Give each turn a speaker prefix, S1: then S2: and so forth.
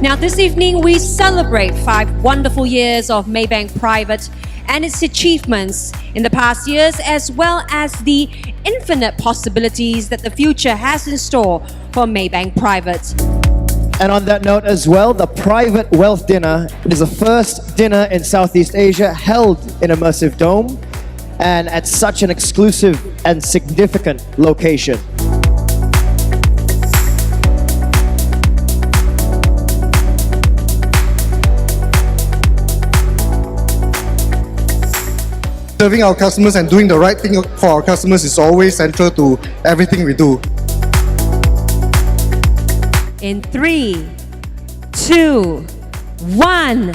S1: Now, this evening, we celebrate 5 wonderful years of Maybank Private and its achievements in the past years, as well as the infinite possibilities that the future has in store for Maybank Private.
S2: And on that note as well, the Private Wealth Dinner is the first dinner in Southeast Asia held in Immersive Dome and at such an exclusive and significant location.
S3: Serving our customers and doing the right thing for our customers is always central to everything we do.
S1: In 3, 2, 1.